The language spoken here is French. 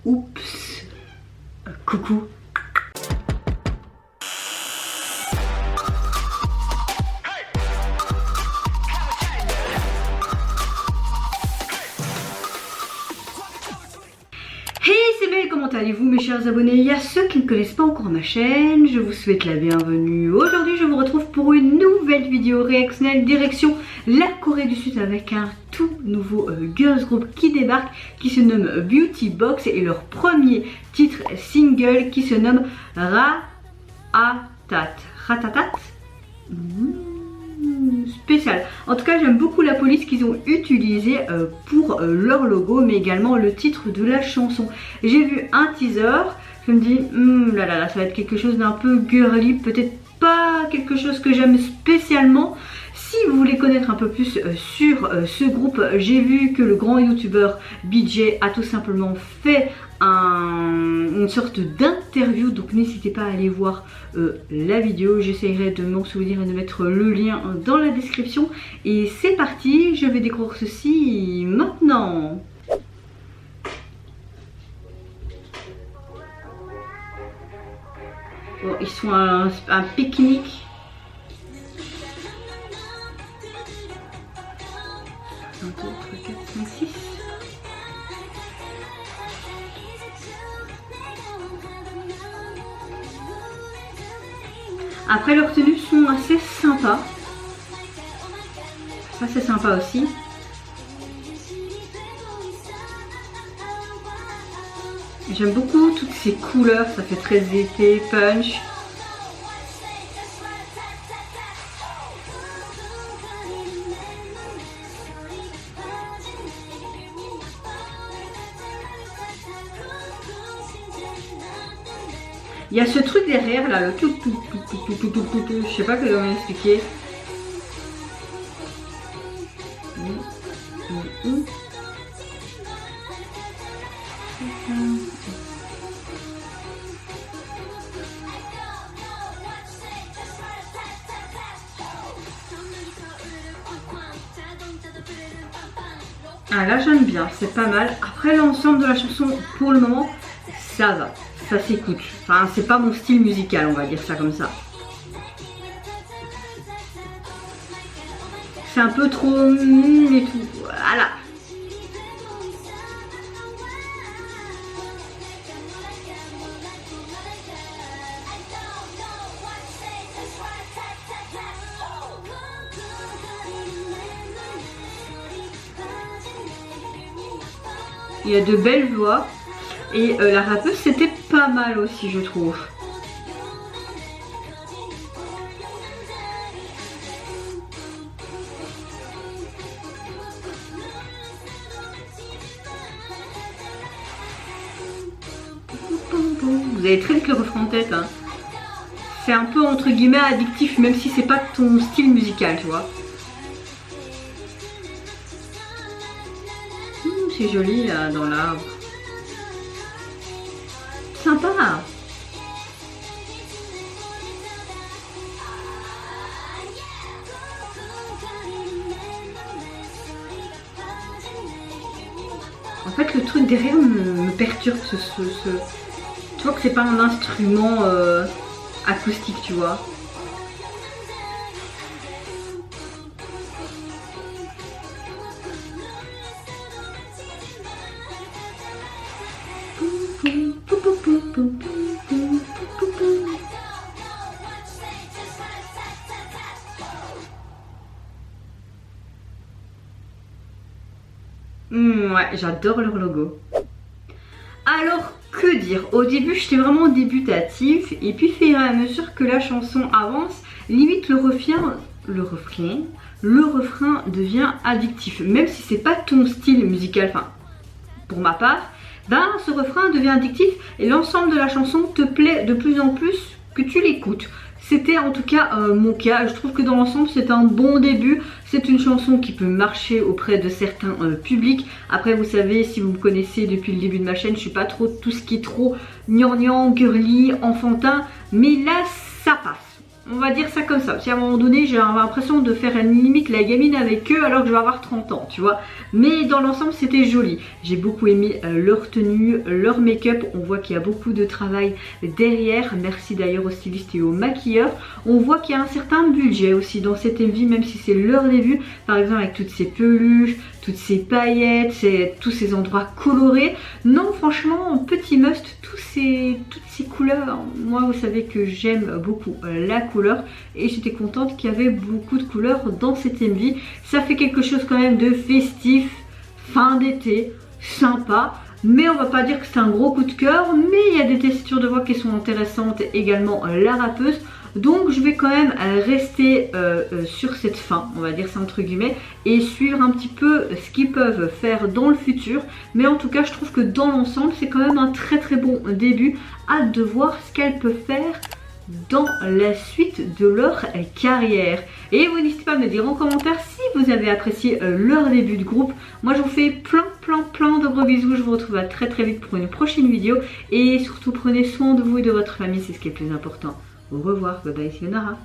Oups. Coucou. Hey, c'est Belle, comment allez-vous mes chers abonnés? Il y a ceux qui ne connaissent pas encore ma chaîne, je vous souhaite la bienvenue. Aujourd'hui je vous retrouve pour une nouvelle vidéo réactionnelle direction la Corée du Sud avec un tout nouveau girls group qui débarque, qui se nomme Beauty Box, et leur premier titre single qui se nomme Ratatat. Ratatat spécial. En tout cas j'aime beaucoup la police qu'ils ont utilisée pour leur logo, mais également le titre de la chanson. J'ai vu un teaser, je me dis là ça va être quelque chose d'un peu girly, peut-être pas quelque chose que j'aime spécialement. Si vous voulez connaître un peu plus sur ce groupe, j'ai vu que le grand youtubeur BJ a tout simplement fait une sorte d'interview, donc n'hésitez pas à aller voir la vidéo. J'essaierai de m'en souvenir et de mettre le lien dans la description. Et c'est parti, je vais découvrir ceci maintenant. Bon, ils sont à un pique-nique. Après leurs tenues sont assez sympas. Ça c'est sympa aussi. J'aime beaucoup toutes ces couleurs, ça fait très été, punch. Il y a ce truc derrière là, le tout, je sais pas comment expliquer. Ah là j'aime bien, c'est pas mal. Après l'ensemble de la chanson pour le moment, ça va. Ça s'écoute, enfin c'est pas mon style musical, on va dire ça comme ça. C'est un peu trop et tout, voilà. Il y a de belles voix. Et la rappeuse c'était pas mal aussi je trouve. Vous avez très vite le refrain en tête hein. C'est un peu entre guillemets addictif même si c'est pas ton style musical tu vois. C'est joli là dans l'arbre. Sympa. En fait le truc derrière me perturbe tu vois que c'est pas un instrument acoustique tu vois. Ouais, j'adore leur logo. Alors, que dire? Au début, j'étais vraiment débutative. Et puis, au fur et à mesure que la chanson avance, limite le refrain devient addictif. Même si c'est pas ton style musical, enfin, pour ma part, ben, ce refrain devient addictif. Et l'ensemble de la chanson te plaît de plus en plus que tu l'écoutes. C'était en tout cas mon cas. Je trouve que dans l'ensemble c'est un bon début. C'est une chanson qui peut marcher auprès de certains publics. Après vous savez, si vous me connaissez depuis le début de ma chaîne, je suis pas trop tout ce qui est trop gnangnan, girly, enfantin. Mais là ça passe. On va dire ça comme ça. Si à un moment donné, j'ai l'impression de faire une limite la gamine avec eux alors que je vais avoir 30 ans, tu vois. Mais dans l'ensemble, c'était joli. J'ai beaucoup aimé leur tenue, leur make-up. On voit qu'il y a beaucoup de travail derrière. Merci d'ailleurs aux stylistes et aux maquilleurs. On voit qu'il y a un certain budget aussi dans cette MV, même si c'est leur début. Par exemple, avec toutes ces peluches, toutes ces paillettes, tous ces endroits colorés. Non, franchement, petit must, toutes ces couleurs. Moi, vous savez que j'aime beaucoup la couleur et j'étais contente qu'il y avait beaucoup de couleurs dans cette MV. Ça fait quelque chose quand même de festif, fin d'été, sympa. Mais on va pas dire que c'est un gros coup de cœur, mais il y a des tessitures de voix qui sont intéressantes, également la rappeuse. Donc je vais quand même rester sur cette fin, on va dire ça entre guillemets, et suivre un petit peu ce qu'ils peuvent faire dans le futur. Mais en tout cas, je trouve que dans l'ensemble, c'est quand même un très très bon début. Hâte de voir ce qu'elles peuvent faire dans la suite de leur carrière. Et vous n'hésitez pas à me dire en commentaire si vous avez apprécié leur début de groupe. Moi je vous fais plein de gros bisous. Je vous retrouve à très très vite pour une prochaine vidéo. Et surtout prenez soin de vous et de votre famille, c'est ce qui est le plus important. Au revoir, bye bye, c'est Nara.